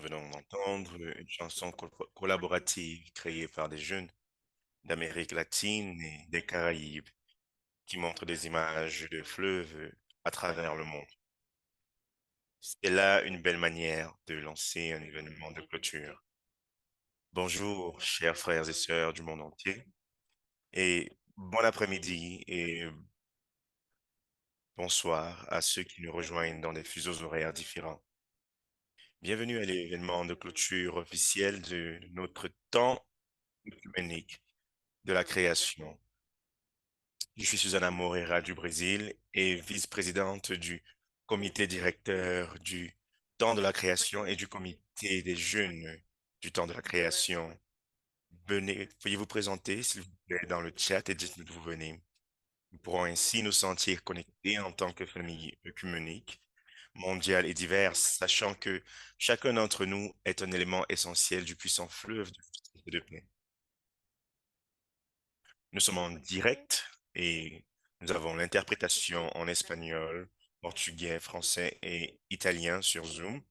venons d'entendre une chanson collaborative créée par des jeunes d'Amérique latine et des Caraïbes qui montre des images de fleuves à travers le monde. C'est là une belle manière de lancer un événement de clôture. Bonjour, chers frères et sœurs du monde entier, et bon après-midi et bonsoir à ceux qui nous rejoignent dans des fuseaux horaires différents. Bienvenue à l'événement de clôture officiel de notre temps œcuménique de la création. Je suis Susanna Moreira du Brésil et vice-présidente du comité directeur du temps de la création et du comité des jeunes du temps de la création. Venez, veuillez vous présenter, s'il vous plaît, dans le chat et dites-nous d'où vous venez. Nous pourrons ainsi nous sentir connectés en tant que famille œcuménique, mondiale et diverse, sachant que chacun d'entre nous est un élément essentiel du puissant fleuve de justice et de paix. Nous sommes en direct et nous avons l'interprétation en espagnol, portugais, français et italien sur Zoom,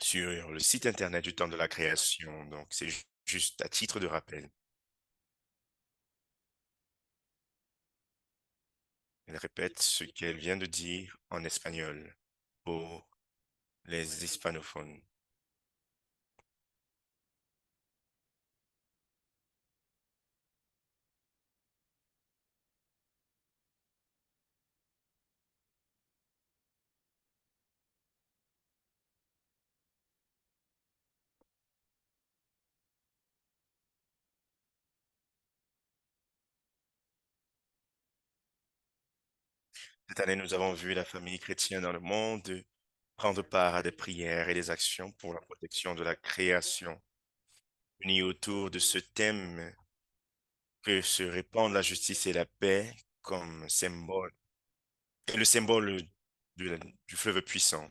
sur le site internet du temps de la création. Donc, c'est juste à titre de rappel. Elle répète ce qu'elle vient de dire en espagnol pour les hispanophones. Cette année, nous avons vu la famille chrétienne dans le monde prendre part à des prières et des actions pour la protection de la création. Unis autour de ce thème, que se répandent la justice et la paix comme symbole, et le symbole du fleuve puissant.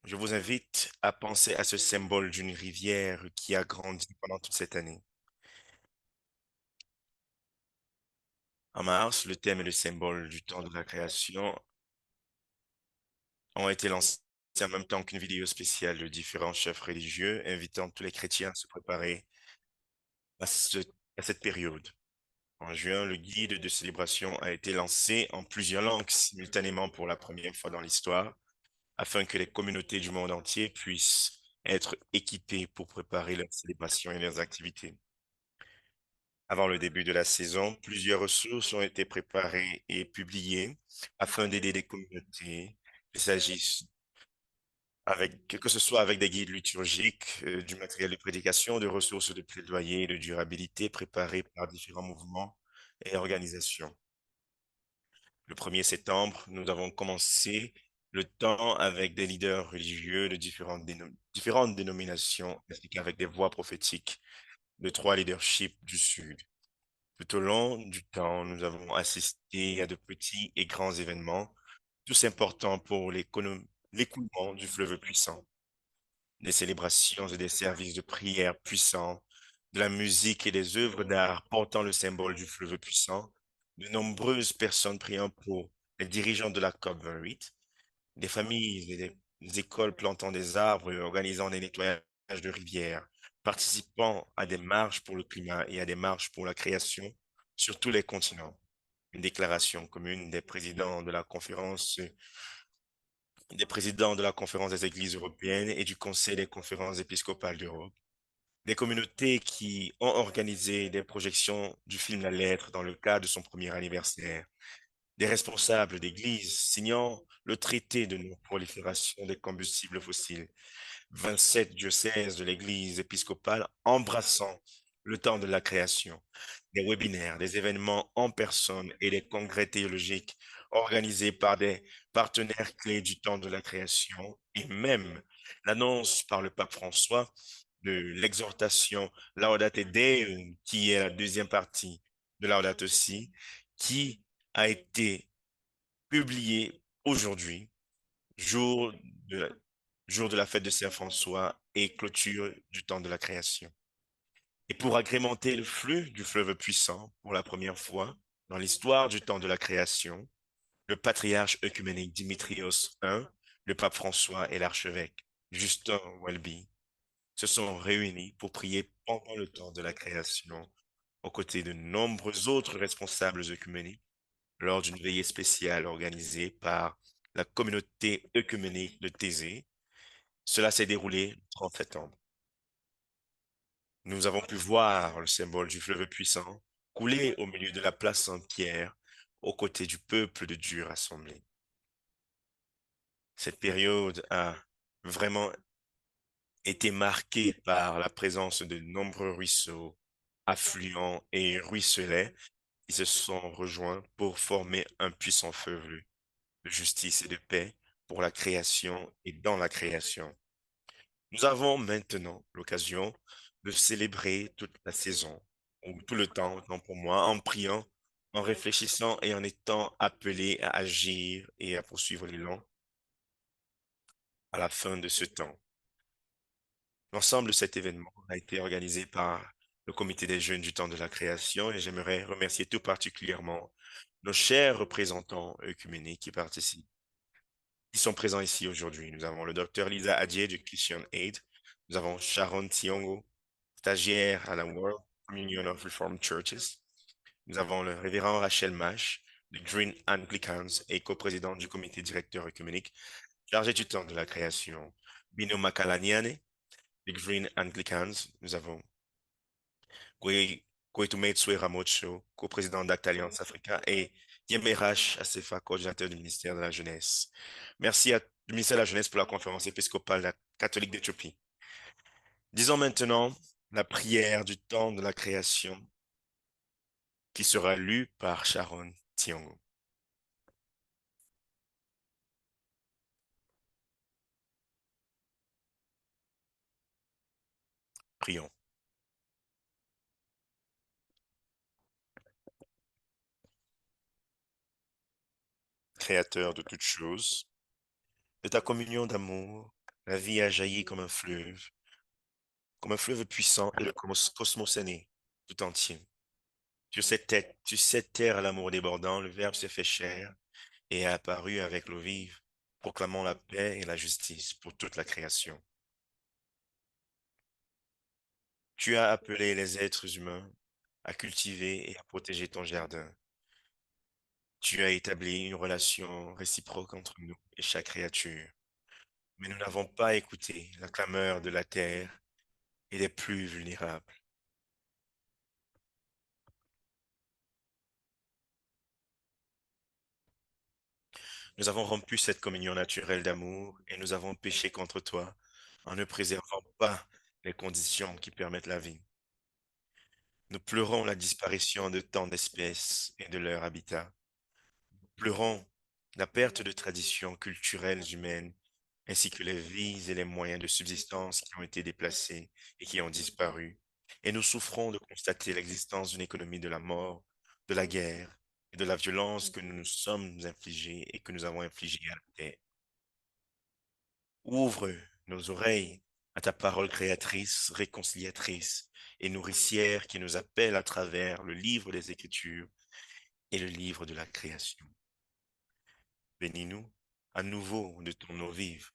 Je vous invite à penser à ce symbole d'une rivière qui a grandi pendant toute cette année. En mars, le thème et le symbole du temps de la création ont été lancés en même temps qu'une vidéo spéciale de différents chefs religieux invitant tous les chrétiens à se préparer à, à cette période. En juin, le guide de célébration a été lancé en plusieurs langues simultanément pour la première fois dans l'histoire, afin que les communautés du monde entier puissent être équipées pour préparer leurs célébrations et leurs activités. Avant le début de la saison, plusieurs ressources ont été préparées et publiées afin d'aider les communautés, qu'il s'agisse que ce soit avec des guides liturgiques, du matériel de prédication, de ressources de plaidoyer et de durabilité préparées par différents mouvements et organisations. Le 1er septembre, nous avons commencé le temps avec des leaders religieux de différentes dénominations, ainsi qu'avec des voix prophétiques de 3 leaderships du Sud. Tout au long du temps, nous avons assisté à de petits et grands événements, tous importants pour l'écoulement du fleuve puissant, des célébrations et des services de prière puissants, de la musique et des œuvres d'art portant le symbole du fleuve puissant, de nombreuses personnes priant pour les dirigeants de la COP28, des familles et des écoles plantant des arbres et organisant des nettoyages de rivières, participant à des marches pour le climat et à des marches pour la création sur tous les continents. Une déclaration commune des présidents de la conférence des églises européennes et du Conseil des conférences épiscopales d'Europe, des communautés qui ont organisé des projections du film La Lettre dans le cadre de son premier anniversaire, des responsables d'églises signant le traité de non-prolifération des combustibles fossiles, 27 diocèses de l'église épiscopale embrassant le temps de la création, des webinaires, des événements en personne et des congrès théologiques organisés par des partenaires clés du temps de la création et même l'annonce par le pape François de l'exhortation Laudate Deum, qui est la deuxième partie de Laudato Si, qui a été publiée aujourd'hui, jour de la, jour de la fête de Saint-François et clôture du temps de la création. Et pour agrémenter le flux du fleuve puissant, pour la première fois dans l'histoire du temps de la création, le patriarche œcuménique Dimitrios I le pape François et l'archevêque Justin Welby se sont réunis pour prier pendant le temps de la création, aux côtés de nombreux autres responsables œcuméniques, lors d'une veillée spéciale organisée par la communauté œcuménique de Thésée. Cela s'est déroulé le 30 septembre. Nous avons pu voir le symbole du fleuve puissant couler au milieu de la place Saint-Pierre, aux côtés du peuple de Dieu rassemblé. Cette période a vraiment été marquée par la présence de nombreux ruisseaux, affluents et ruisselets qui se sont rejoints pour former un puissant fleuve de justice et de paix pour la création et dans la création. Nous avons maintenant l'occasion de célébrer toute la saison, ou tout le temps, autant pour moi, en priant, en réfléchissant et en étant appelés à agir et à poursuivre l'élan à la fin de ce temps. L'ensemble de cet événement a été organisé par le Comité des jeunes du temps de la création et j'aimerais remercier tout particulièrement nos chers représentants œcuméniques qui participent, qui sont présents ici aujourd'hui. Nous avons le docteur Lisa Adier du Christian Aid, nous avons Sharon Tiongo, stagiaire à la World Communion of Reformed Churches. Nous avons le révérend Rachel Mash, du Green Anglicans et coprésident du comité directeur œcuménique, chargé du temps de la création. Bino Makalaniane, du Green Anglicans. Nous avons Kwetumetswe Ramocho, coprésident d'Act Alliance Africa, et Yemerach Asefa, coordinateur du ministère de la Jeunesse. Merci du ministère de la Jeunesse pour la conférence épiscopale catholique d'Éthiopie. Disons maintenant la prière du temps de la création qui sera lue par Sharon Tiongo. Prions. Créateur de toutes choses, de ta communion d'amour, la vie a jailli comme un fleuve puissant et le cosmos est né tout entier. Sur cette terre à l'amour débordant, le Verbe s'est fait chair et est apparu avec l'eau vive, proclamant la paix et la justice pour toute la création. Tu as appelé les êtres humains à cultiver et à protéger ton jardin. Tu as établi une relation réciproque entre nous et chaque créature. Mais nous n'avons pas écouté la clameur de la terre et des plus vulnérables. Nous avons rompu cette communion naturelle d'amour et nous avons péché contre toi en ne préservant pas les conditions qui permettent la vie. Nous pleurons la disparition de tant d'espèces et de leur habitat. Nous pleurons la perte de traditions culturelles humaines ainsi que les vies et les moyens de subsistance qui ont été déplacés et qui ont disparu. Et nous souffrons de constater l'existence d'une économie de la mort, de la guerre et de la violence que nous nous sommes infligés et que nous avons infligés à la terre. Ouvre nos oreilles à ta parole créatrice, réconciliatrice et nourricière qui nous appelle à travers le livre des Écritures et le livre de la création. Bénis-nous à nouveau de ton eau vive,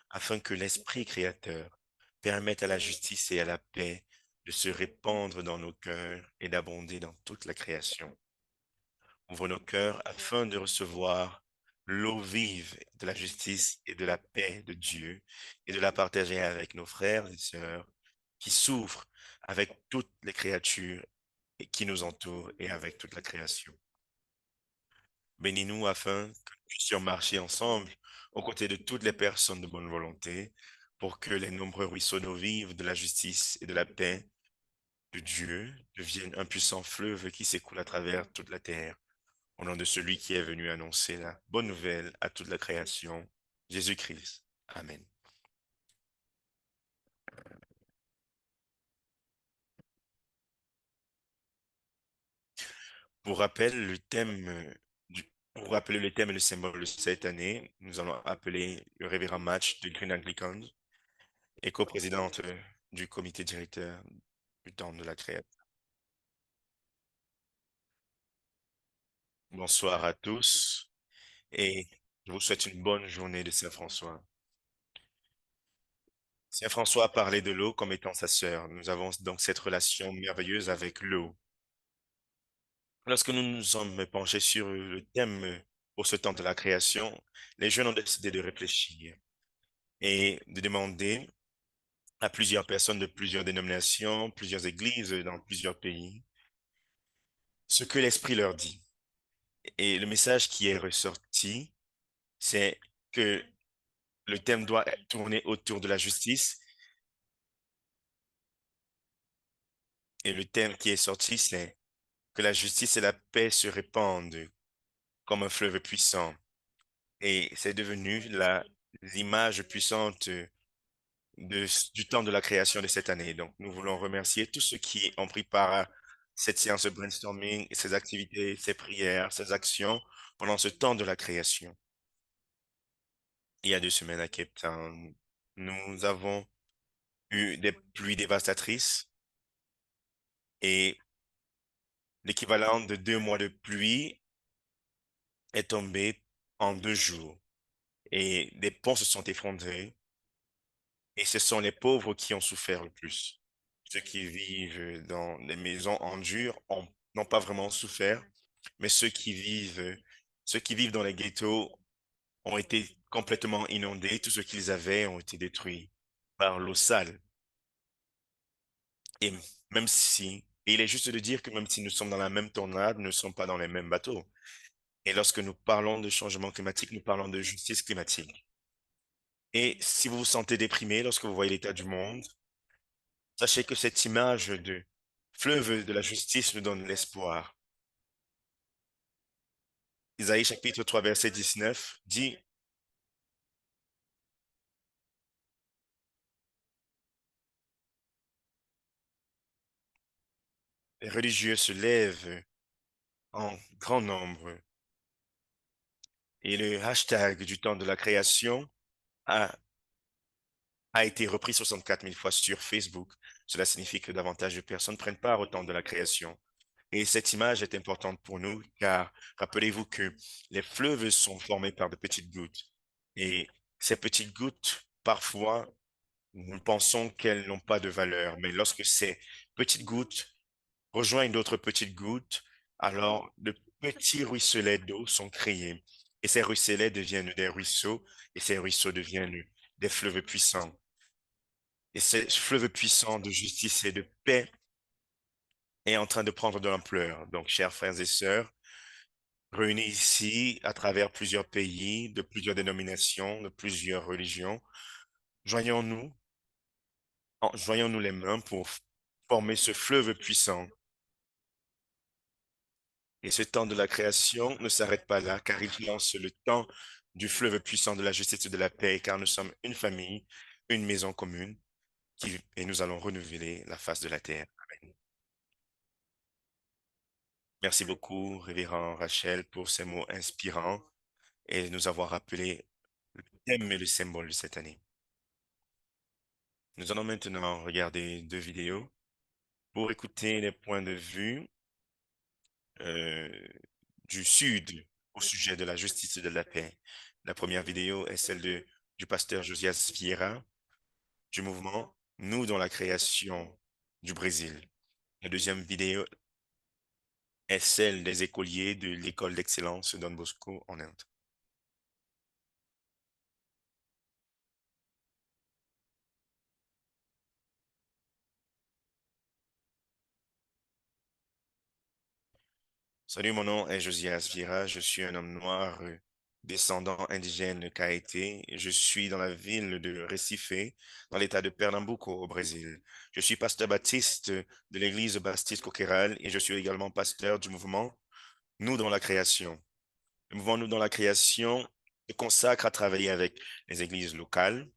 afin que l'Esprit créateur permette à la justice et à la paix de se répandre dans nos cœurs et d'abonder dans toute la création. Ouvre nos cœurs afin de recevoir l'eau vive de la justice et de la paix de Dieu et de la partager avec nos frères et sœurs qui souffrent avec toutes les créatures et qui nous entourent et avec toute la création. Bénis-nous afin que nous puissions marcher ensemble aux côtés de toutes les personnes de bonne volonté pour que les nombreux ruisseaux d'eau vive de la justice et de la paix de Dieu deviennent un puissant fleuve qui s'écoule à travers toute la terre. Au nom de celui qui est venu annoncer la bonne nouvelle à toute la création, Jésus-Christ. Amen. Pour rappel, pour rappeler le thème et le symbole de cette année, nous allons appeler le révérend Match de Green Anglican et coprésidente du comité directeur du temps de la création. Bonsoir à tous et Je vous souhaite une bonne journée de Saint-François. Saint-François a parlé de l'eau comme étant sa sœur. Nous avons donc cette relation merveilleuse avec l'eau. Lorsque nous nous sommes penchés sur le thème pour ce temps de la création, les jeunes ont décidé de réfléchir et de demander à plusieurs personnes de plusieurs dénominations, plusieurs églises dans plusieurs pays, ce que l'Esprit leur dit. Et le message qui est ressorti, c'est que le thème doit tourner autour de la justice. Et le thème qui est sorti, c'est que la justice et la paix se répandent comme un fleuve puissant. Et c'est devenu l'image puissante du temps de la création de cette année. Donc, nous voulons remercier tous ceux qui ont pris part à cette séance de brainstorming, ces activités, ces prières, ces actions pendant ce temps de la création. Il y a 2 semaines à Cape Town, nous avons eu des pluies dévastatrices et l'équivalent de 2 mois de pluie est tombé en 2 jours. Et des ponts se sont effondrés et ce sont les pauvres qui ont souffert le plus. Ceux qui vivent dans des maisons en dur n'ont pas vraiment souffert, mais ceux qui vivent dans les ghettos ont été complètement inondés. Tout ce qu'ils avaient ont été détruits par l'eau sale. Et et il est juste de dire que même si nous sommes dans la même tornade, nous ne sommes pas dans les mêmes bateaux. Et lorsque nous parlons de changement climatique, nous parlons de justice climatique. Et si vous vous sentez déprimé lorsque vous voyez l'état du monde, sachez que cette image de fleuve de la justice nous donne l'espoir. Isaïe chapitre 3, verset 19 dit, les religieux se lèvent en grand nombre et le hashtag du temps de la création a, a été repris 64 000 fois sur Facebook. Cela signifie que davantage de personnes prennent part au temps de la création. Et cette image est importante pour nous car rappelez-vous que les fleuves sont formés par de petites gouttes. Et ces petites gouttes, parfois, nous pensons qu'elles n'ont pas de valeur, mais lorsque ces petites gouttes rejoignent d'autres petites gouttes, alors de petits ruisselets d'eau sont créés. Et ces ruisselets deviennent des ruisseaux, et ces ruisseaux deviennent des fleuves puissants. Et ces fleuves puissants de justice et de paix est en train de prendre de l'ampleur. Donc, chers frères et sœurs, réunis ici à travers plusieurs pays, de plusieurs dénominations, de plusieurs religions, joignons-nous, joignons-nous les mains pour former ce fleuve puissant. Et ce temps de la création ne s'arrête pas là, car il lance le temps du fleuve puissant de la justice et de la paix, car nous sommes une famille, une maison commune, et nous allons renouveler la face de la terre. Amen. Merci beaucoup, Révérend Rachel, pour ces mots inspirants et nous avoir rappelé le thème et le symbole de cette année. Nous allons maintenant regarder 2 vidéos pour écouter les points de vue euh, du Sud au sujet de la justice et de la paix. La première vidéo est celle du pasteur Josias Vieira du mouvement Nous dans la création du Brésil. La deuxième vidéo est celle des écoliers de l'école d'excellence Don Bosco en Inde. Salut, mon nom est Josias Vieira. Je suis un homme noir descendant indigène Caeté. Je suis dans la ville de Recife, dans l'état de Pernambuco, au Brésil. Je suis pasteur baptiste de l'église baptiste Coqueiral et je suis également pasteur du mouvement Nous dans la création. Le mouvement Nous dans la création se consacre à travailler avec les églises locales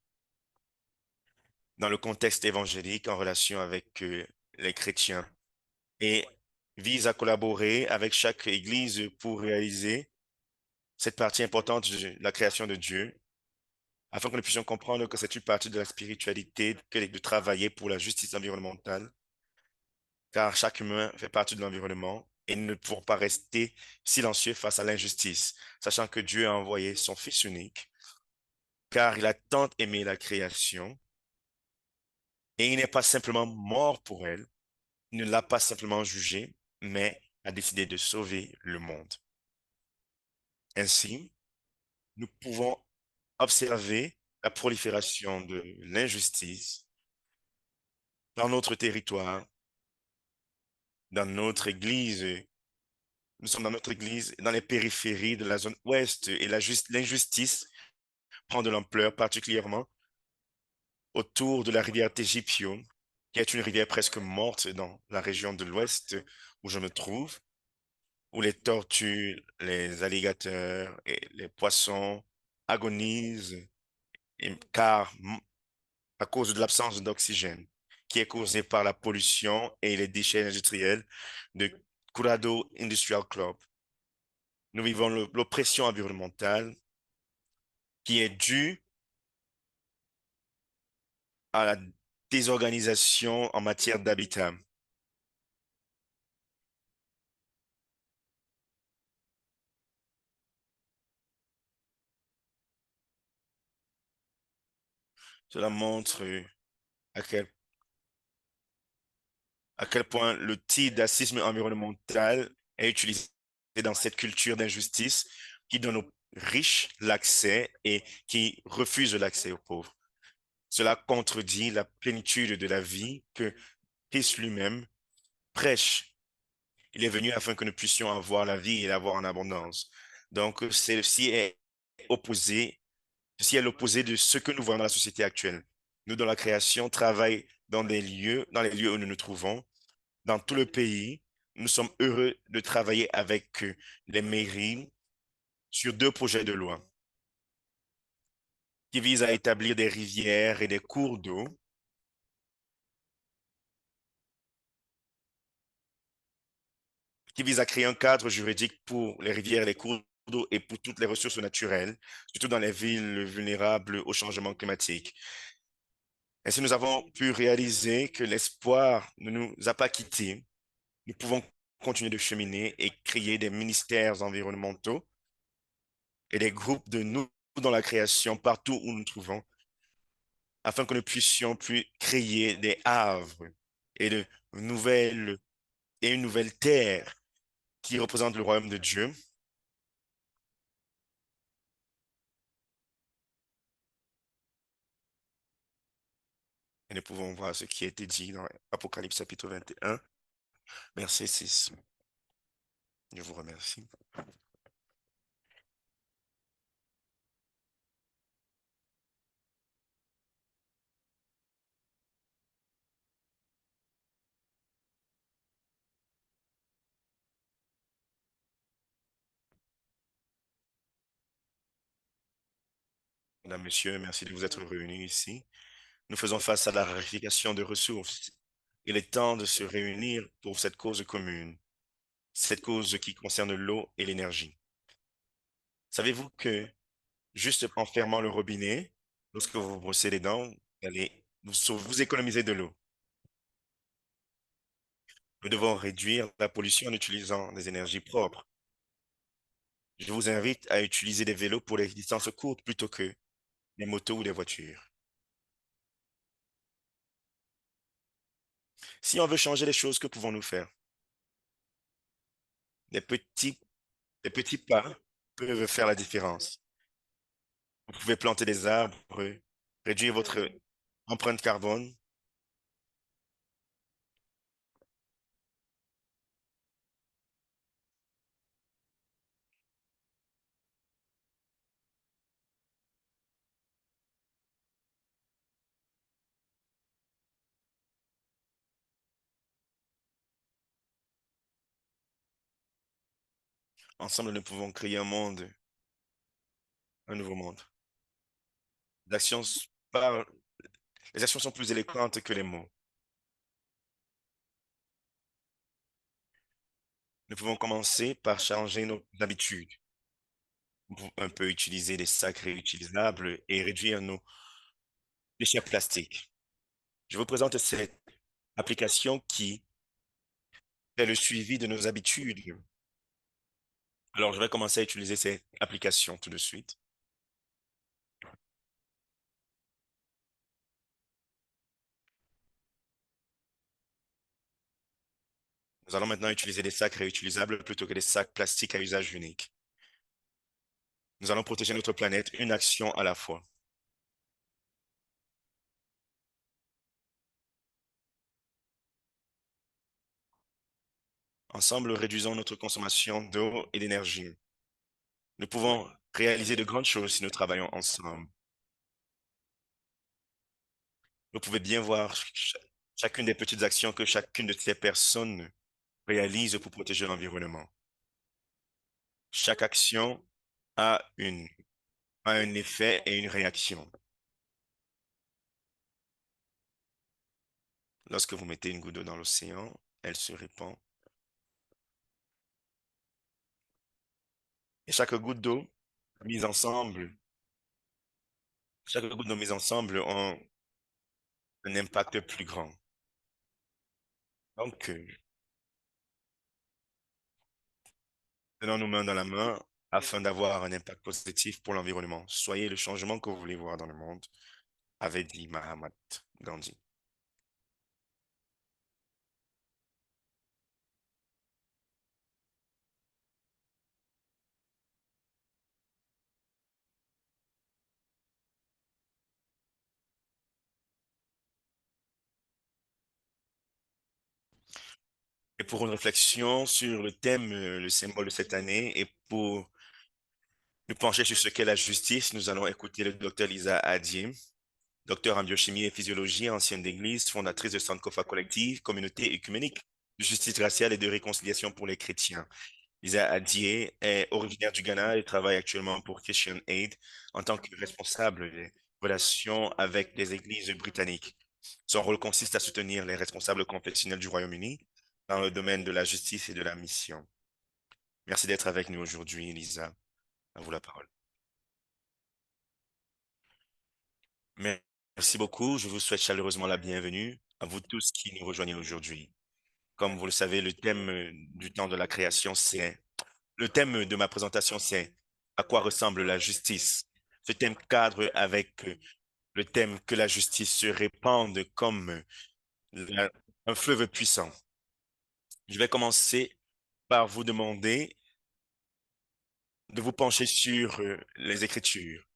dans le contexte évangélique en relation avec les chrétiens et vise à collaborer avec chaque église pour réaliser cette partie importante de la création de Dieu, afin que nous puissions comprendre que c'est une partie de la spiritualité que de travailler pour la justice environnementale, car chaque humain fait partie de l'environnement et nous ne pouvons pas rester silencieux face à l'injustice, sachant que Dieu a envoyé son Fils unique, car il a tant aimé la création, et il n'est pas simplement mort pour elle, il ne l'a pas simplement jugée, mais a décidé de sauver le monde. Ainsi, nous pouvons observer la prolifération de l'injustice dans notre territoire, dans notre église. Nous sommes dans notre église, dans les périphéries de la zone ouest, et l'injustice prend de l'ampleur, particulièrement autour de la rivière Tejipio, qui est une rivière presque morte dans la région de l'ouest où je me trouve, où les tortues, les alligators et les poissons agonisent, car à cause de l'absence d'oxygène qui est causée par la pollution et les déchets industriels de Curado Industrial Club. Nous vivons l'oppression environnementale qui est due à la désorganisation en matière d'habitat. Cela montre à quel, à quel point le titre d'assisme environnemental est utilisé dans cette culture d'injustice qui donne aux riches l'accès et qui refuse l'accès aux pauvres. Cela contredit la plénitude de la vie que Christ lui-même prêche. Il est venu afin que nous puissions avoir la vie et l'avoir en abondance. Donc, opposé, ceci est l'opposé de ce que nous voyons dans la société actuelle. Nous, dans la création, travaillons dans les lieux où nous nous trouvons, dans tout le pays. Nous sommes heureux de travailler avec les mairies sur deux projets de loi qui visent à établir des rivières et des cours d'eau qui vise à créer un cadre juridique pour les rivières et les cours d'eau et pour toutes les ressources naturelles, surtout dans les villes vulnérables au changement climatique. Ainsi, nous avons pu réaliser que l'espoir ne nous a pas quittés. Nous pouvons continuer de cheminer et créer des ministères environnementaux et des groupes de nous dans la création partout où nous nous trouvons, afin que nous puissions plus créer des havres et de nouvelles et une nouvelle terre qui représente le royaume de Dieu. Et nous pouvons voir ce qui a été dit dans Apocalypse chapitre 21, verset 6. Je vous remercie. Mesdames, Messieurs, merci de vous être réunis ici. Nous faisons face à la raréfaction de ressources. Il est temps de se réunir pour cette cause commune, cette cause qui concerne l'eau et l'énergie. Savez-vous que juste en fermant le robinet, lorsque vous vous brossez les dents, vous économisez de l'eau. Nous devons réduire la pollution en utilisant des énergies propres. Je vous invite à utiliser des vélos pour les distances courtes plutôt que des motos ou des voitures. Si on veut changer les choses, que pouvons-nous faire? Des petits, des petits pas peuvent faire la différence. Vous pouvez planter des arbres, réduire votre empreinte carbone. Ensemble, nous pouvons créer un nouveau monde. Les actions, par- les actions sont plus éloquentes que les mots. Nous pouvons commencer par changer nos habitudes. Nous pouvons un peu utiliser des sacs réutilisables et réduire nos déchets plastiques. Je vous présente cette application qui c'est le suivi de nos habitudes. Alors, je vais commencer à utiliser cette application tout de suite. Nous allons maintenant utiliser des sacs réutilisables plutôt que des sacs plastiques à usage unique. Nous allons protéger notre planète une action à la fois. Ensemble, réduisons notre consommation d'eau et d'énergie. Nous pouvons réaliser de grandes choses si nous travaillons ensemble. Vous pouvez bien voir chacune des petites actions que chacune de ces personnes réalise pour protéger l'environnement. Chaque action a a un effet et une réaction. Lorsque vous mettez une goutte d'eau dans l'océan, elle se répand. Et mise ensemble, chaque goutte d'eau mise ensemble a un impact plus grand. Donc, tenons nos mains dans la main afin d'avoir un impact positif pour l'environnement. Soyez le changement que vous voulez voir dans le monde, avait dit Mahatma Gandhi. Et pour une réflexion sur le thème, le symbole de cette année, et pour nous pencher sur ce qu'est la justice, nous allons écouter le docteur Lisa Adier, docteur en biochimie et physiologie, ancienne d'église, fondatrice de Sankofa Collective, communauté écuménique de justice raciale et de réconciliation pour les chrétiens. Lisa Adier est originaire du Ghana et travaille actuellement pour Christian Aid en tant que responsable des relations avec les églises britanniques. Son rôle consiste à soutenir les responsables confessionnels du Royaume-Uni dans le domaine de la justice et de la mission. Merci d'être avec nous aujourd'hui, Lisa. À vous la parole. Merci beaucoup. Je vous souhaite chaleureusement la bienvenue à vous tous qui nous rejoignez aujourd'hui. Comme vous le savez, le thème du temps de la création, le thème de ma présentation, c'est à quoi ressemble la justice. Ce thème cadre avec le thème que la justice se répande comme la- un fleuve puissant. Je vais commencer par vous demander de vous pencher sur les Écritures.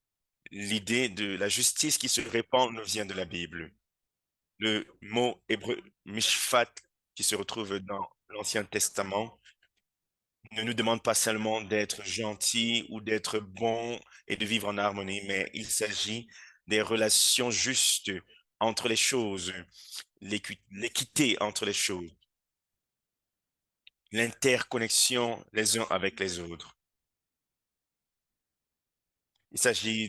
L'idée de la justice qui se répand nous vient de la Bible. Le mot hébreu mishpat qui se retrouve dans l'Ancien Testament ne nous demande pas seulement d'être gentil ou d'être bon et de vivre en harmonie, mais il s'agit des relations justes entre les choses, l'équité entre les choses, l'interconnexion les uns avec les autres. Il s'agit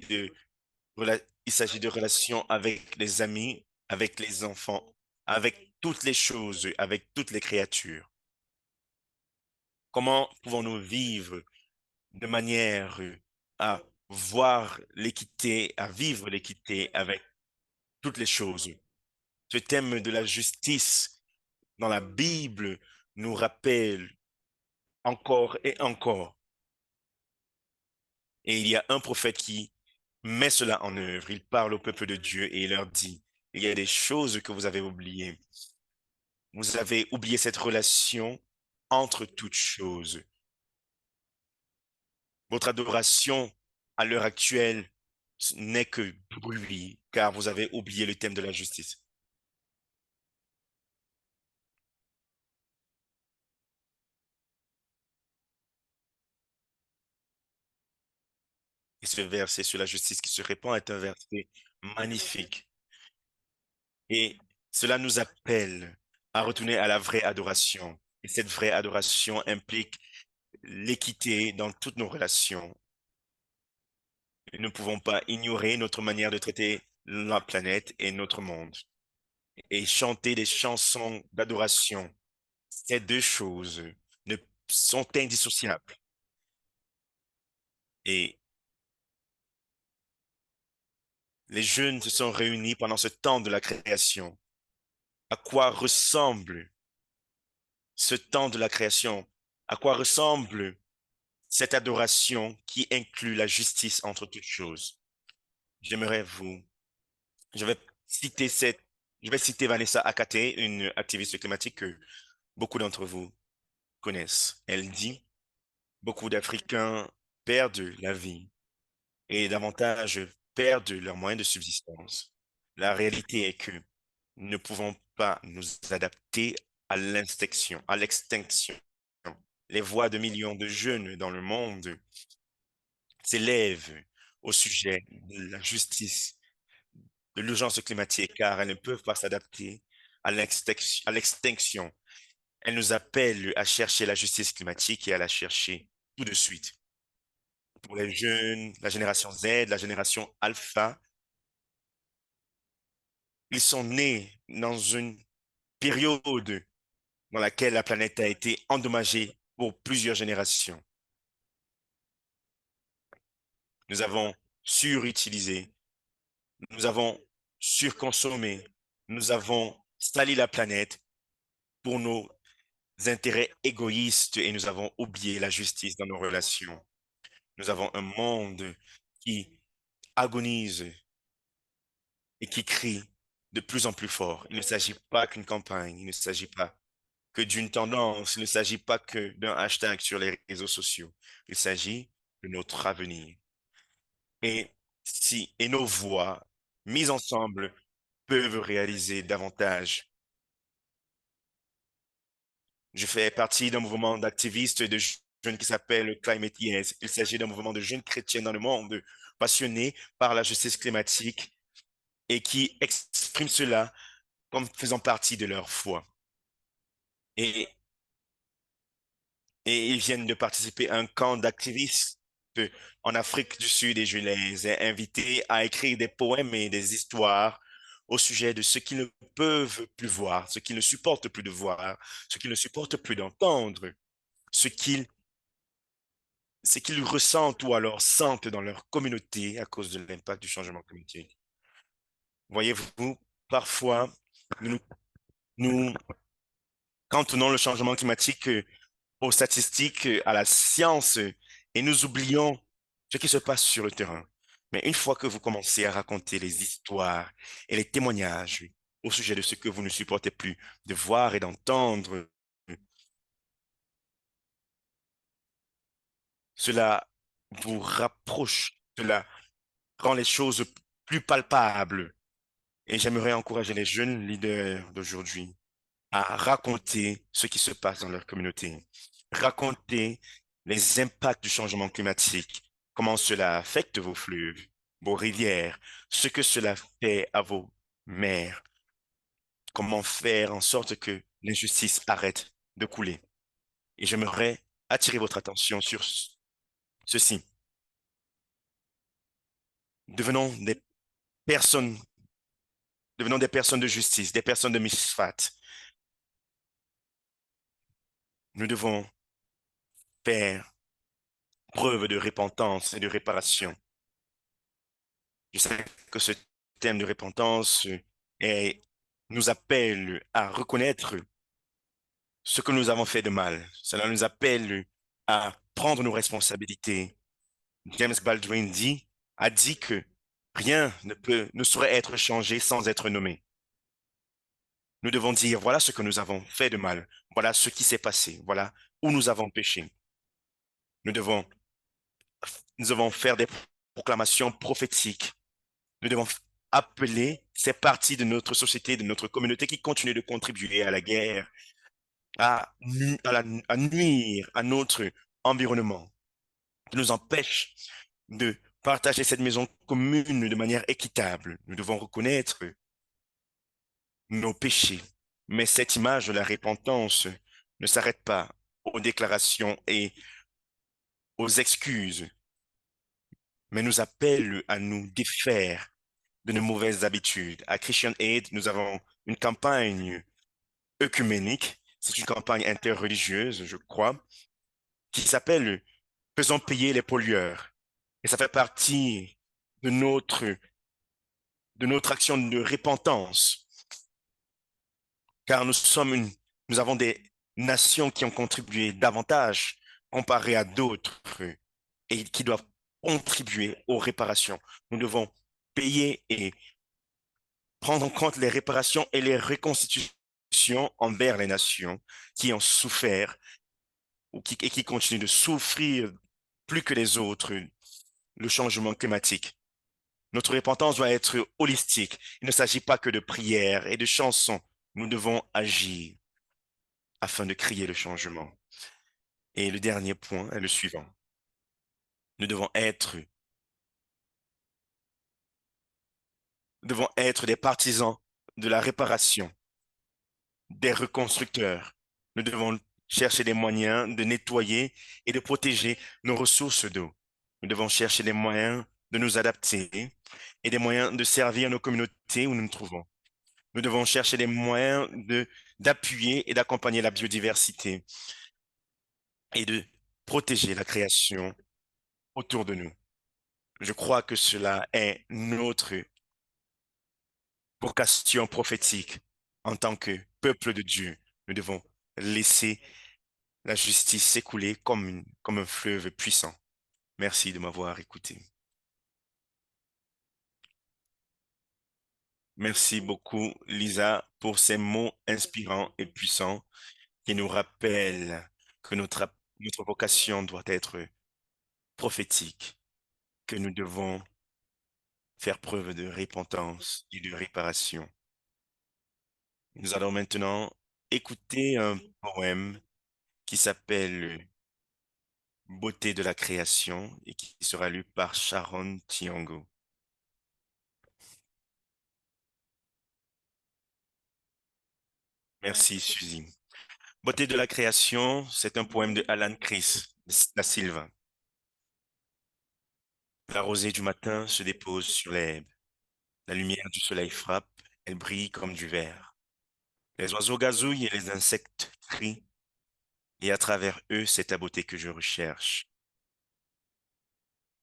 il s'agit de relations avec les amis, avec les enfants, avec toutes les choses, avec toutes les créatures. Comment pouvons-nous vivre de manière à voir l'équité, à vivre l'équité avec toutes les choses? Ce thème de la justice dans la Bible nous rappelle encore et encore. Et il y a un prophète qui met cela en œuvre. Il parle au peuple de Dieu et il leur dit, il y a des choses que vous avez oubliées. Vous avez oublié cette relation entre toutes choses. Votre adoration à l'heure actuelle n'est que bruit, car vous avez oublié le thème de la justice. Et ce verset sur la justice qui se répand est un verset magnifique. Et cela nous appelle à retourner à la vraie adoration. Et cette vraie adoration implique l'équité dans toutes nos relations. Nous ne pouvons pas ignorer notre manière de traiter la planète et notre monde. Et chanter des chansons d'adoration, ces deux choses ne sont indissociables. Et les jeunes se sont réunis pendant ce temps de la création. À quoi ressemble ce temps de la création, à quoi ressemble cette adoration qui inclut la justice entre toutes choses. J'aimerais vous, je vais citer cette, je vais citer Vanessa Akate, une activiste climatique que beaucoup d'entre vous connaissent. Elle dit, beaucoup d'Africains perdent la vie et davantage perdent leurs moyens de subsistance. La réalité est que nous ne pouvons pas nous adapter à l'extinction. Les voix de millions de jeunes dans le monde s'élèvent au sujet de la justice, de l'urgence climatique, car elles ne peuvent pas s'adapter à l'extinction. Elles nous appellent à chercher la justice climatique et à la chercher tout de suite. Pour les jeunes, la génération Z, la génération Alpha, ils sont nés dans une période dans laquelle la planète a été endommagée pour plusieurs générations. Nous avons surutilisé, nous avons surconsommé, nous avons sali la planète pour nos intérêts égoïstes et nous avons oublié la justice dans nos relations. Nous avons un monde qui agonise et qui crie de plus en plus fort. Il ne s'agit pas qu'une campagne, il ne s'agit pas que d'une tendance, il ne s'agit pas que d'un hashtag sur les réseaux sociaux. Il s'agit de notre avenir. Et et nos voix mises ensemble peuvent réaliser davantage. Je fais partie d'un mouvement d'activistes et de jeunes qui s'appelle Climate Yes. Il s'agit d'un mouvement de jeunes chrétiens dans le monde passionnés par la justice climatique et qui expriment cela comme faisant partie de leur foi. Et, et ils viennent de participer à un camp d'activistes en Afrique du Sud et je les ai invités à écrire des poèmes et des histoires au sujet de ce qu'ils ne peuvent plus voir, ce qu'ils ne supportent plus de voir, ce qu'ils ne supportent plus d'entendre, ce qu'ils ce qu'ils ressentent ou alors sentent dans leur communauté à cause de l'impact du changement climatique. Voyez-vous, parfois, nous, nous cantonnons le changement climatique aux statistiques, à la science, et nous oublions ce qui se passe sur le terrain. Mais une fois que vous commencez à raconter les histoires et les témoignages au sujet de ce que vous ne supportez plus de voir et d'entendre, cela vous rapproche, cela rend les choses plus palpables. Et j'aimerais encourager les jeunes leaders d'aujourd'hui à raconter ce qui se passe dans leur communauté, raconter les impacts du changement climatique, comment cela affecte vos fleuves, vos rivières, ce que cela fait à vos mers, comment faire en sorte que l'injustice arrête de couler. Et j'aimerais attirer votre attention sur ceci. Devenons des personnes, devenons des personnes de justice, des personnes de misfat. Nous devons faire preuve de repentance et de réparation. Je sais que ce thème de repentance nous appelle à reconnaître ce que nous avons fait de mal. Cela nous appelle à prendre nos responsabilités. James Baldwin a dit que rien ne saurait être changé sans être nommé. Nous devons dire, voilà ce que nous avons fait de mal, voilà ce qui s'est passé, voilà où nous avons péché. Nous devons, nous devons faire des proclamations prophétiques. Nous devons appeler ces parties de notre société, de notre communauté qui continuent de contribuer à la guerre, à nuire à notre environnement, qui nous empêche de partager cette maison commune de manière équitable. Nous devons reconnaître nos péchés. Mais cette image de la repentance ne s'arrête pas aux déclarations et aux excuses, mais nous appelle à nous défaire de nos mauvaises habitudes. À Christian Aid, nous avons une campagne œcuménique, c'est une campagne interreligieuse, je crois, qui s'appelle Faisons payer les pollueurs. Et ça fait partie de notre action de repentance, car nous avons nations qui ont contribué davantage comparé à d'autres et qui doivent contribuer aux réparations. Nous devons payer et prendre en compte les réparations et les reconstitutions envers les nations qui ont souffert et qui continuent de souffrir plus que les autres le changement climatique. Notre repentance doit être holistique. Il ne s'agit pas que de prières et de chansons. Nous devons agir afin de créer le changement. Et le dernier point est le suivant. Nous devons être des partisans de la réparation, des reconstructeurs. Nous devons chercher des moyens de nettoyer et de protéger nos ressources d'eau. Nous devons chercher des moyens de nous adapter et des moyens de servir nos communautés où nous nous trouvons. Nous devons chercher des moyens d'appuyer et d'accompagner la biodiversité et de protéger la création autour de nous. Je crois que cela est notre vocation prophétique en tant que peuple de Dieu. Nous devons laisser la justice s'écouler comme un fleuve puissant. Merci de m'avoir écouté. Merci beaucoup, Lisa, pour ces mots inspirants et puissants qui nous rappellent que notre vocation doit être prophétique, que nous devons faire preuve de repentance et de réparation. Nous allons maintenant écouter un poème qui s'appelle Beauté de la création et qui sera lu par Sharon Tiango. Merci, Suzy. Beauté de la création, c'est un poème de Alan Chris da Silva. La rosée du matin se dépose sur l'herbe. La lumière du soleil frappe, elle brille comme du verre. Les oiseaux gazouillent et les insectes crient, et à travers eux, c'est ta beauté que je recherche.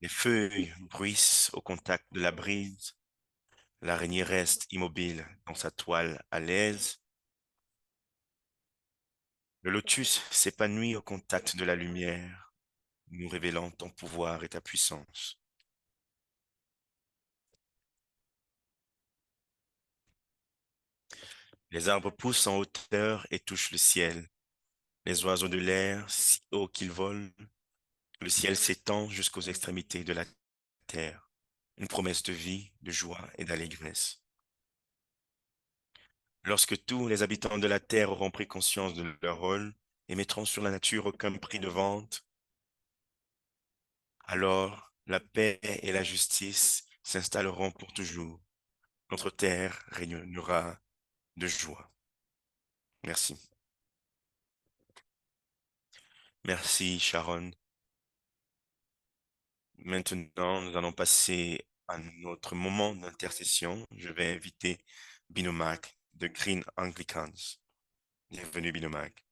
Les feuilles bruissent au contact de la brise. L'araignée reste immobile dans sa toile à l'aise. Le lotus s'épanouit au contact de la lumière, nous révélant ton pouvoir et ta puissance. Les arbres poussent en hauteur et touchent le ciel. Les oiseaux de l'air, si haut qu'ils volent, le ciel s'étend jusqu'aux extrémités de la terre. Une promesse de vie, de joie et d'allégresse. Lorsque tous les habitants de la terre auront pris conscience de leur rôle et mettront sur la nature aucun prix de vente, alors la paix et la justice s'installeront pour toujours. Notre terre régnera de joie. Merci. Merci, Sharon. Maintenant, nous allons passer à notre moment d'intercession. Je vais inviter Binomac de Green Anglicans. Bienvenue, Binomac.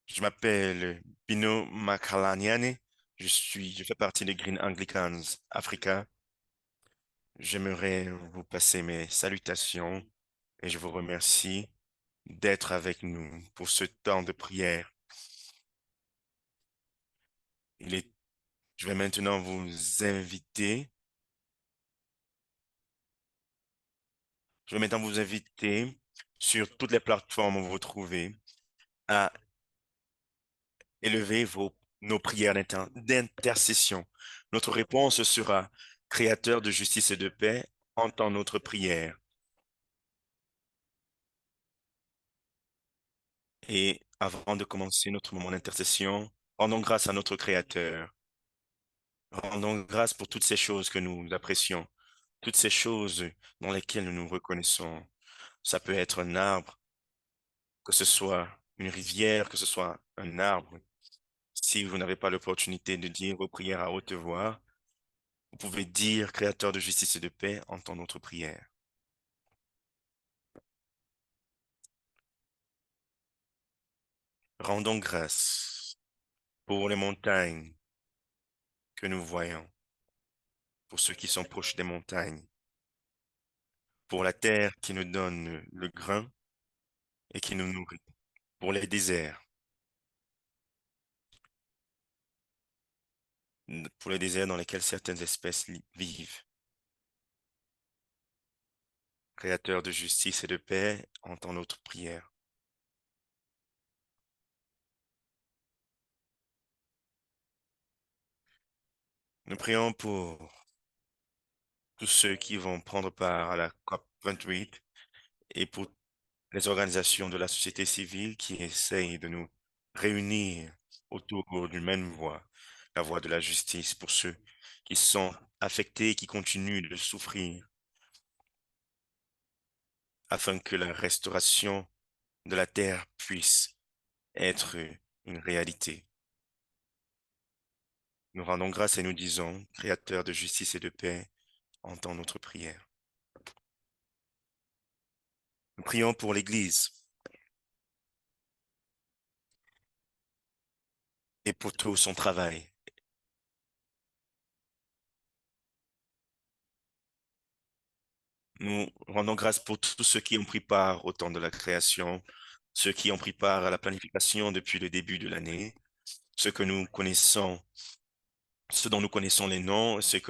Je m'appelle Bino Makalaniane. Je fais partie de Green Anglicans Africa. J'aimerais vous passer mes salutations et je vous remercie d'être avec nous pour ce temps de prière. Il est, je vais maintenant vous inviter sur toutes les plateformes où vous vous trouvez à élever nos prières d'intercession. Notre réponse sera, Créateur de justice et de paix, entends notre prière. Et avant de commencer notre moment d'intercession, rendons grâce à notre Créateur. Rendons grâce pour toutes ces choses que nous apprécions, toutes ces choses dans lesquelles nous nous reconnaissons. Ça peut être un arbre, que ce soit une rivière, que ce soit un arbre. Si vous n'avez pas l'opportunité de dire vos prières à haute voix, vous pouvez dire, Créateur de justice et de paix, entends notre prière. Rendons grâce pour les montagnes que nous voyons, pour ceux qui sont proches des montagnes, pour la terre qui nous donne le grain, et qui nous nourrit. Pour les déserts, pour les déserts dans lesquels certaines espèces vivent. Créateur de justice et de paix, entends notre prière. Nous prions pour tous ceux qui vont prendre part à la COP 28 et pour les organisations de la société civile qui essayent de nous réunir autour d'une même voie, la voie de la justice pour ceux qui sont affectés et qui continuent de souffrir, afin que la restauration de la terre puisse être une réalité. Nous rendons grâce et nous disons, Créateur de justice et de paix, entends notre prière. Nous prions pour l'Église et pour tout son travail. Nous rendons grâce pour tous ceux qui ont pris part au temps de la création, ceux qui ont pris part à la planification depuis le début de l'année, ceux que nous connaissons, ceux dont nous connaissons les noms, ceux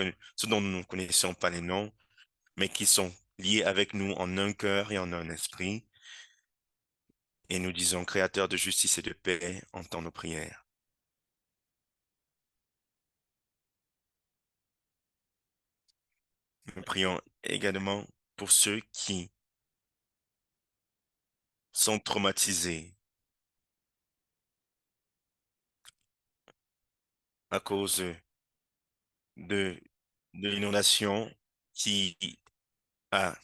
dont nous ne connaissons pas les noms, mais qui sont liés avec nous en un cœur et en un esprit. Et nous disons, Créateur de justice et de paix, entends nos prières. Nous prions également pour ceux qui sont traumatisés à cause de, de l'inondation qui a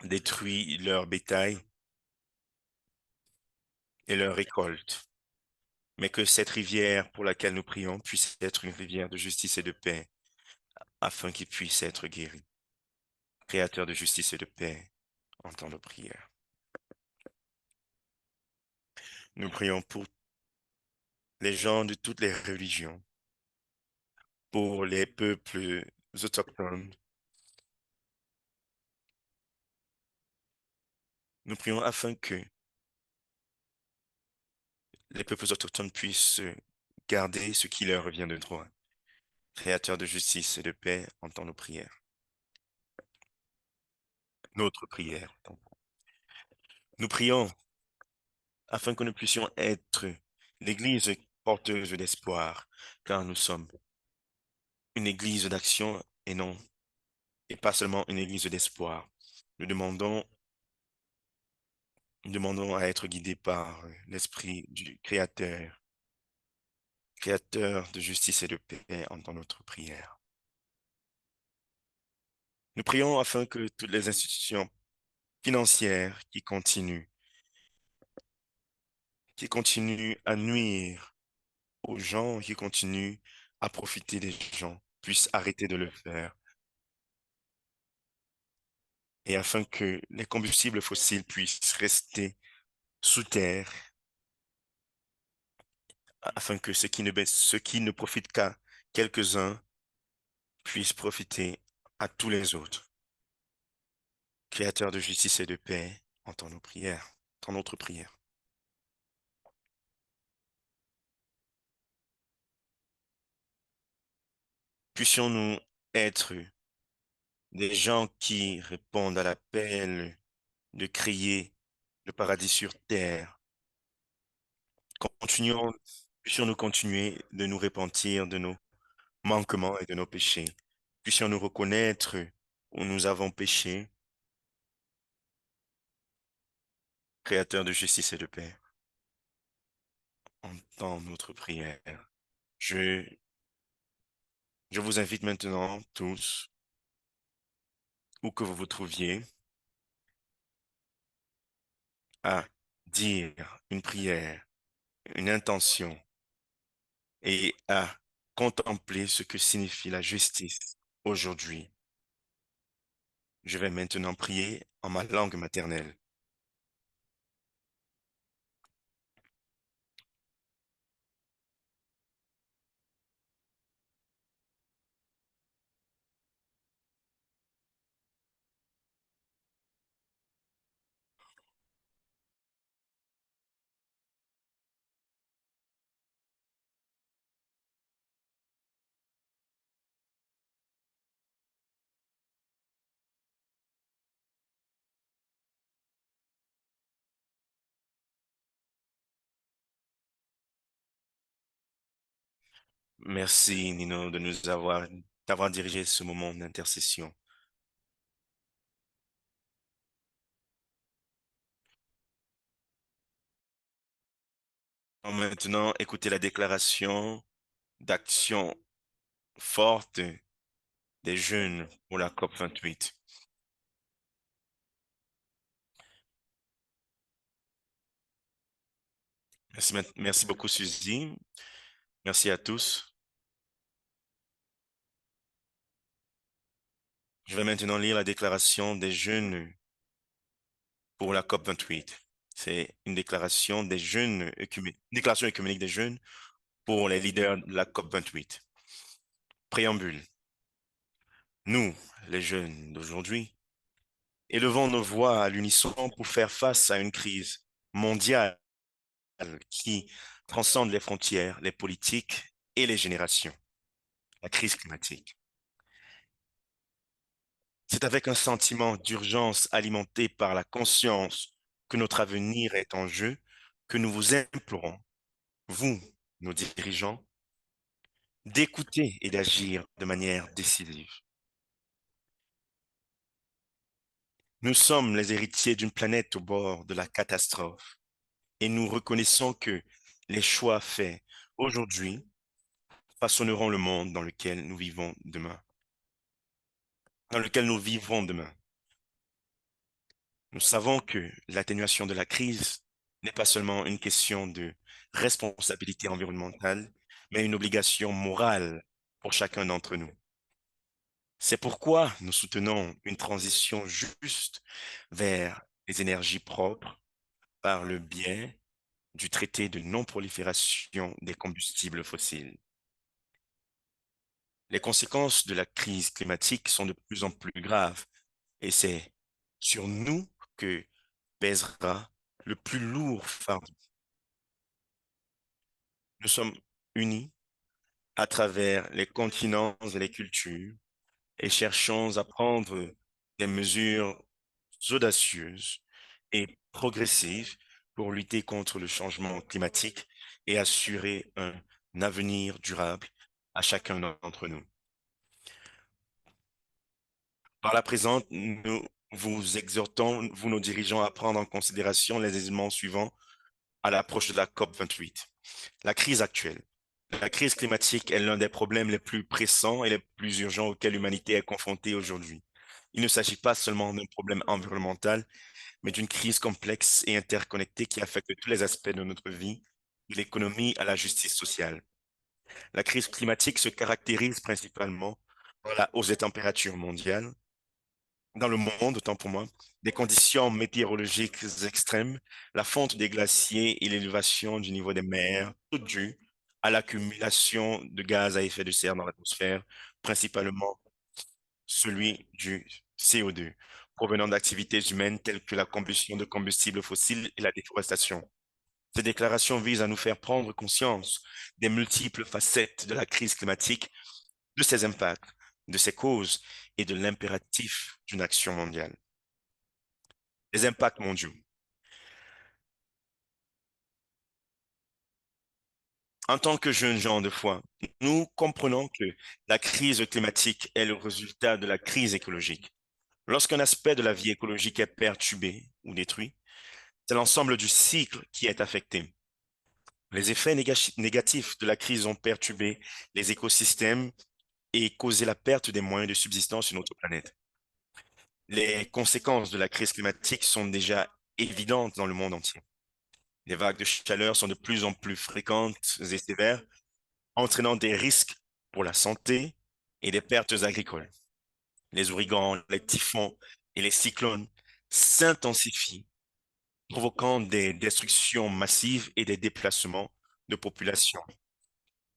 détruit leur bétail et leur récolte. Mais que cette rivière pour laquelle nous prions puisse être une rivière de justice et de paix, afin qu'ils puissent être guéris. Créateur de justice et de paix, entends nos prières. Nous prions pour les gens de toutes les religions, pour les peuples autochtones. Nous prions afin que les peuples autochtones puissent garder ce qui leur revient de droit. Créateur de justice et de paix, entends nos prières. Notre prière. Nous prions afin que nous puissions être l'Église porteuse d'espoir, car nous sommes une Église d'action et non, et pas seulement une Église d'espoir. Nous demandons à être guidés par l'Esprit du Créateur, Créateur de justice et de paix, entend notre prière. Nous prions afin que toutes les institutions financières qui continuent à nuire aux gens, qui continuent à profiter des gens, puissent arrêter de le faire. Et afin que les combustibles fossiles puissent rester sous terre, afin que ceux qui ne profitent qu'à quelques-uns puissent profiter à tous les autres. Créateur de justice et de paix, entends nos prières, entends notre prière. Puissions-nous être des gens qui répondent à l'appel de créer le paradis sur terre. Continuons, puissions-nous continuer de nous repentir de nos manquements et de nos péchés. Puissions-nous reconnaître où nous avons péché, Créateur de justice et de paix. Entends notre prière. Je, je vous invite maintenant tous, où que vous vous trouviez, à dire une prière, une intention et à contempler ce que signifie la justice aujourd'hui. Je vais maintenant prier en ma langue maternelle. Merci, Nino, de d'avoir dirigé ce moment d'intercession. Maintenant, écoutez la déclaration d'action forte des jeunes pour la COP28. Merci beaucoup, Suzy. Merci à tous. Je vais maintenant lire la déclaration des jeunes pour la COP28. C'est une déclaration des jeunes, une déclaration écuménique des jeunes pour les leaders de la COP28. Préambule. Nous, les jeunes d'aujourd'hui, élevons nos voix à l'unisson pour faire face à une crise mondiale qui transcende les frontières, les politiques et les générations, la crise climatique. C'est avec un sentiment d'urgence alimenté par la conscience que notre avenir est en jeu que nous vous implorons, vous, nos dirigeants, d'écouter et d'agir de manière décisive. Nous sommes les héritiers d'une planète au bord de la catastrophe et nous reconnaissons que les choix faits aujourd'hui façonneront le monde dans lequel nous vivons demain, dans lequel nous vivrons demain. Nous savons que l'atténuation de la crise n'est pas seulement une question de responsabilité environnementale, mais une obligation morale pour chacun d'entre nous. C'est pourquoi nous soutenons une transition juste vers les énergies propres par le biais du traité de non-prolifération des combustibles fossiles. Les conséquences de la crise climatique sont de plus en plus graves et c'est sur nous que pèsera le plus lourd fardeau. Nous sommes unis à travers les continents et les cultures et cherchons à prendre des mesures audacieuses et progressives pour lutter contre le changement climatique et assurer un avenir durable à chacun d'entre nous. Par la présente, nous vous exhortons, vous nos dirigeants, à prendre en considération les éléments suivants à l'approche de la COP28. La crise actuelle. La crise climatique est l'un des problèmes les plus pressants et les plus urgents auxquels l'humanité est confrontée aujourd'hui. Il ne s'agit pas seulement d'un problème environnemental, mais d'une crise complexe et interconnectée qui affecte tous les aspects de notre vie, de l'économie à la justice sociale. La crise climatique se caractérise principalement par la hausse des températures mondiales, dans le monde, autant pour moi, des conditions météorologiques extrêmes, la fonte des glaciers et l'élévation du niveau des mers, tout dû à l'accumulation de gaz à effet de serre dans l'atmosphère, principalement celui du CO2, provenant d'activités humaines telles que la combustion de combustibles fossiles et la déforestation. Ces déclarations visent à nous faire prendre conscience des multiples facettes de la crise climatique, de ses impacts, de ses causes et de l'impératif d'une action mondiale. Les impacts mondiaux. En tant que jeunes gens de foi, nous comprenons que la crise climatique est le résultat de la crise écologique. Lorsqu'un aspect de la vie écologique est perturbé ou détruit, c'est l'ensemble du cycle qui est affecté. Les effets négatifs de la crise ont perturbé les écosystèmes et causé la perte des moyens de subsistance sur notre planète. Les conséquences de la crise climatique sont déjà évidentes dans le monde entier. Les vagues de chaleur sont de plus en plus fréquentes et sévères, entraînant des risques pour la santé et des pertes agricoles. Les ouragans, les typhons et les cyclones s'intensifient, provoquant des destructions massives et des déplacements de population.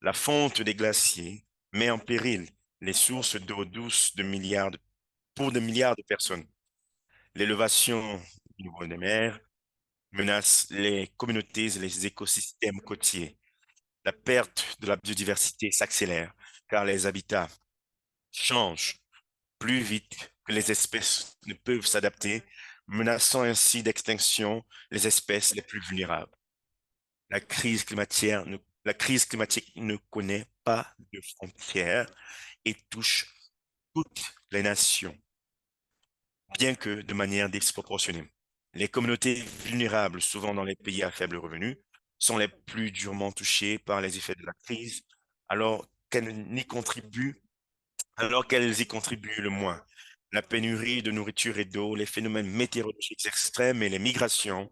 La fonte des glaciers met en péril les sources d'eau douce pour de milliards de personnes. L'élévation du niveau des mers menace les communautés et les écosystèmes côtiers. La perte de la biodiversité s'accélère car les habitats changent plus vite que les espèces ne peuvent s'adapter, menaçant ainsi d'extinction les espèces les plus vulnérables. La crise climatique ne connaît pas de frontières et touche toutes les nations, bien que de manière disproportionnée. Les communautés vulnérables, souvent dans les pays à faible revenu, sont les plus durement touchées par les effets de la crise, alors qu'elles n'y contribuent, alors qu'elles y contribuent le moins. La pénurie de nourriture et d'eau, les phénomènes météorologiques extrêmes et les migrations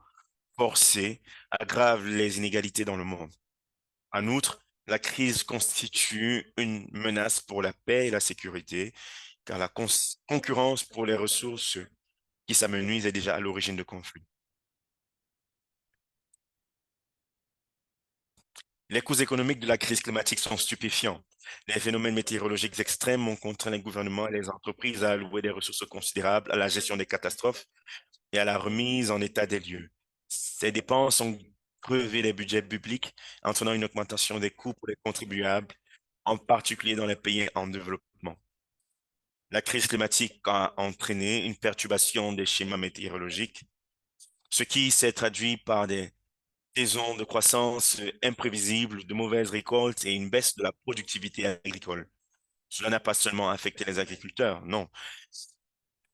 forcées aggravent les inégalités dans le monde. En outre, la crise constitue une menace pour la paix et la sécurité, car la concurrence pour les ressources qui s'amenuisent est déjà à l'origine de conflits. Les coûts économiques de la crise climatique sont stupéfiants. Les phénomènes météorologiques extrêmes ont contraint les gouvernements et les entreprises à allouer des ressources considérables à la gestion des catastrophes et à la remise en état des lieux. Ces dépenses ont grevé les budgets publics, entraînant une augmentation des coûts pour les contribuables, en particulier dans les pays en développement. La crise climatique a entraîné une perturbation des schémas météorologiques, ce qui s'est traduit par des saisons de croissance imprévisibles, de mauvaises récoltes et une baisse de la productivité agricole. Cela n'a pas seulement affecté les agriculteurs, non.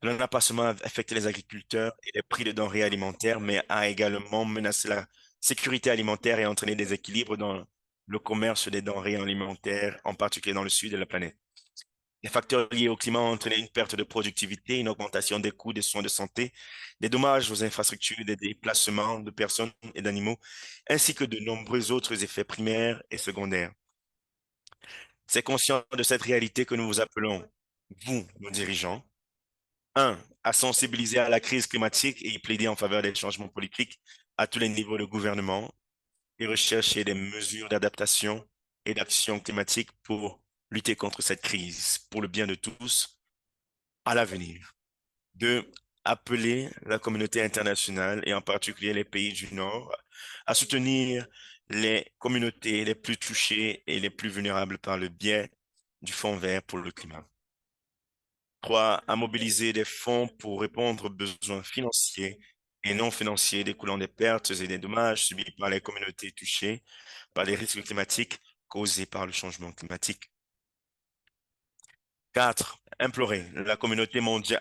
Cela n'a pas seulement affecté les agriculteurs et les prix de denrées alimentaires, mais a également menacé la sécurité alimentaire et entraîné des équilibres dans le commerce des denrées alimentaires, en particulier dans le sud de la planète. Les facteurs liés au climat ont entraîné une perte de productivité, une augmentation des coûts des soins de santé, des dommages aux infrastructures, des déplacements de personnes et d'animaux, ainsi que de nombreux autres effets primaires et secondaires. C'est conscient de cette réalité que nous vous appelons, vous, nos dirigeants, un, à sensibiliser à la crise climatique et y plaider en faveur des changements politiques à tous les niveaux de gouvernement et rechercher des mesures d'adaptation et d'action climatique pour lutter contre cette crise, pour le bien de tous à l'avenir. Deux, appeler la communauté internationale et en particulier les pays du Nord à soutenir les communautés les plus touchées et les plus vulnérables par le biais du Fonds vert pour le climat. Trois, à mobiliser des fonds pour répondre aux besoins financiers et non financiers découlant des pertes et des dommages subis par les communautés touchées par les risques climatiques causés par le changement climatique. Quatre, implorer la communauté mondiale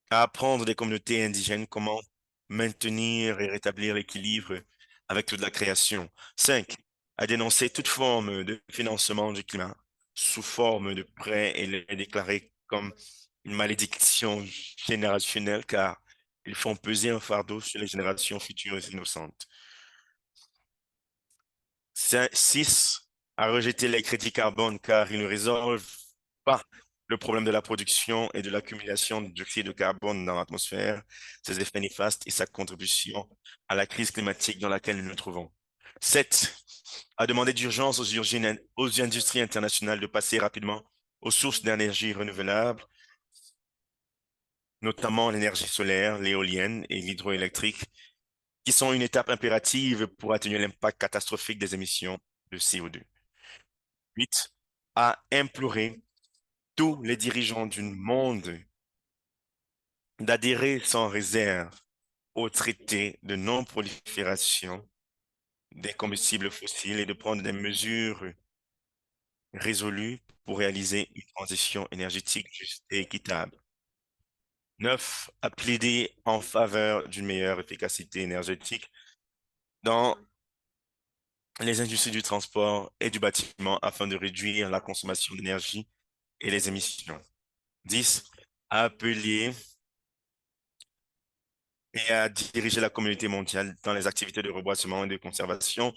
à apprendre des communautés indigènes comment maintenir et rétablir l'équilibre avec toute la création. Cinq, à dénoncer toute forme de financement du climat sous forme de prêts et les déclarer comme une malédiction générationnelle car ils font peser un fardeau sur les générations futures et innocentes. 6, à rejeter les crédits carbone car ils ne résolvent pas le problème de la production et de l'accumulation de dioxyde de carbone dans l'atmosphère, ses effets néfastes et sa contribution à la crise climatique dans laquelle nous nous trouvons. 7, à demander d'urgence aux industries internationales de passer rapidement aux sources d'énergie renouvelables, notamment l'énergie solaire, l'éolienne et l'hydroélectrique, qui sont une étape impérative pour atténuer l'impact catastrophique des émissions de CO2. 8, à implorer tous les dirigeants du monde d'adhérer sans réserve au traité de non-prolifération des combustibles fossiles et de prendre des mesures résolues pour réaliser une transition énergétique juste et équitable. 9, à plaider en faveur d'une meilleure efficacité énergétique dans les industries du transport et du bâtiment afin de réduire la consommation d'énergie et les émissions. 10, à appeler et à diriger la communauté mondiale dans les activités de reboisement et de conservation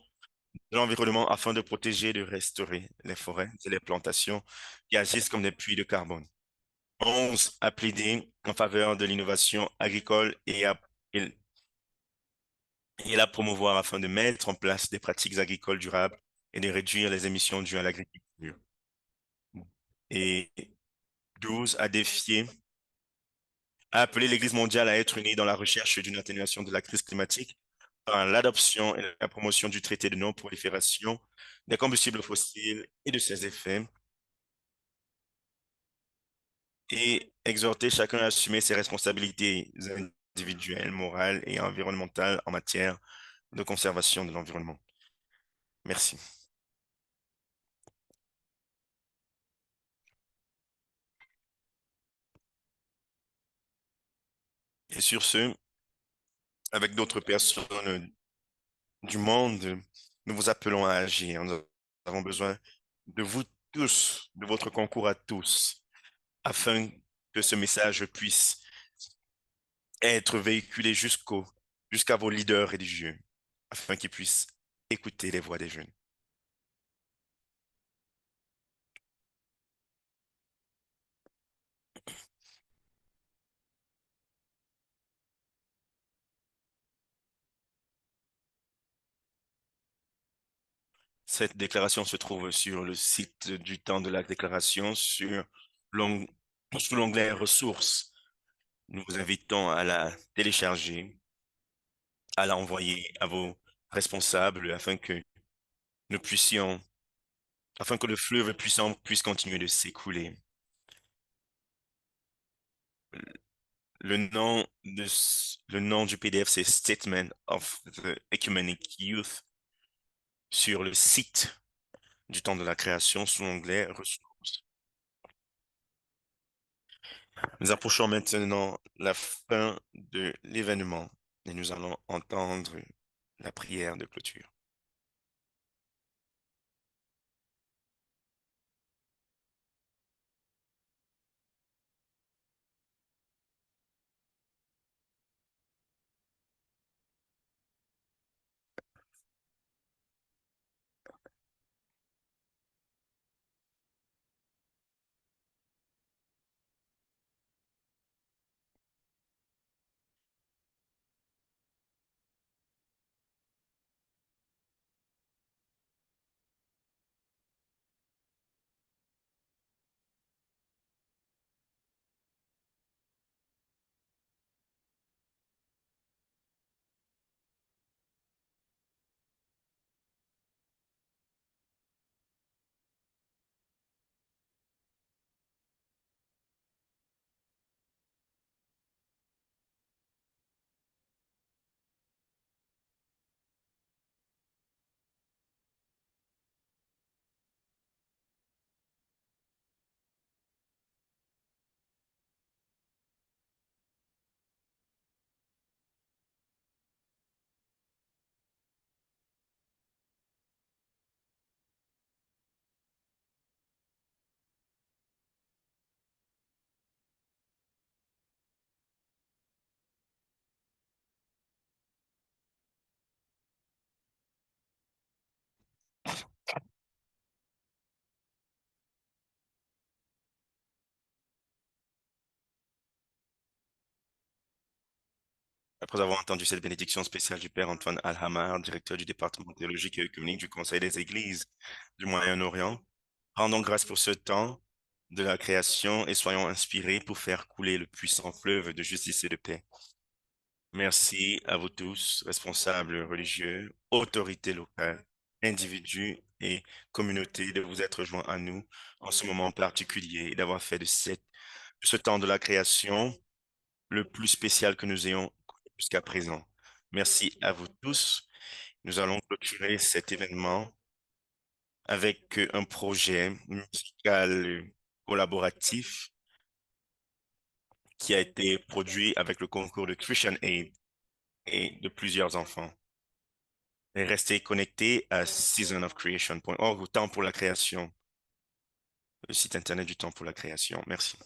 de l'environnement afin de protéger et de restaurer les forêts et les plantations qui agissent comme des puits de carbone. 11, à plaider en faveur de l'innovation agricole et, et la promouvoir afin de mettre en place des pratiques agricoles durables et de réduire les émissions dues à l'agriculture. Et 12, à appeler l'Église mondiale à être unie dans la recherche d'une atténuation de la crise climatique par l'adoption et la promotion du traité de non-prolifération des combustibles fossiles et de ses effets, et exhorter chacun à assumer ses responsabilités individuelles, morales et environnementales en matière de conservation de l'environnement. Merci. Et sur ce, avec d'autres personnes du monde, nous vous appelons à agir. Nous avons besoin de vous tous, de votre concours à tous, afin que ce message puisse être véhiculé jusqu'à vos leaders religieux, afin qu'ils puissent écouter les voix des jeunes. Cette déclaration se trouve sur le site du temps de la déclaration l'ong- sous l'onglet ressources. Nous vous invitons à la télécharger, à l'envoyer à vos responsables nous puissions, afin que le fleuve puissant puisse continuer de s'écouler. Le nom du PDF, c'est Statement of the Ecumenic Youth sur le site du temps de la création sous l'onglet ressources. Nous approchons maintenant la fin de l'événement et nous allons entendre la prière de clôture. Après avoir entendu cette bénédiction spéciale du Père Antoine Alhamar, directeur du département théologique et œcuménique du Conseil des Églises du Moyen-Orient, rendons grâce pour ce temps de la création et soyons inspirés pour faire couler le puissant fleuve de justice et de paix. Merci à vous tous, responsables religieux, autorités locales, individus et communautés, de vous être joints à nous en ce moment particulier et d'avoir fait de ce temps de la création le plus spécial que nous ayons connu jusqu'à présent. Merci à vous tous. Nous allons clôturer cet événement avec un projet musical collaboratif qui a été produit avec le concours de Christian Aid et de plusieurs enfants. Et restez connectés à seasonofcreation.org, au temps pour la création, le site internet du temps pour la création. Merci.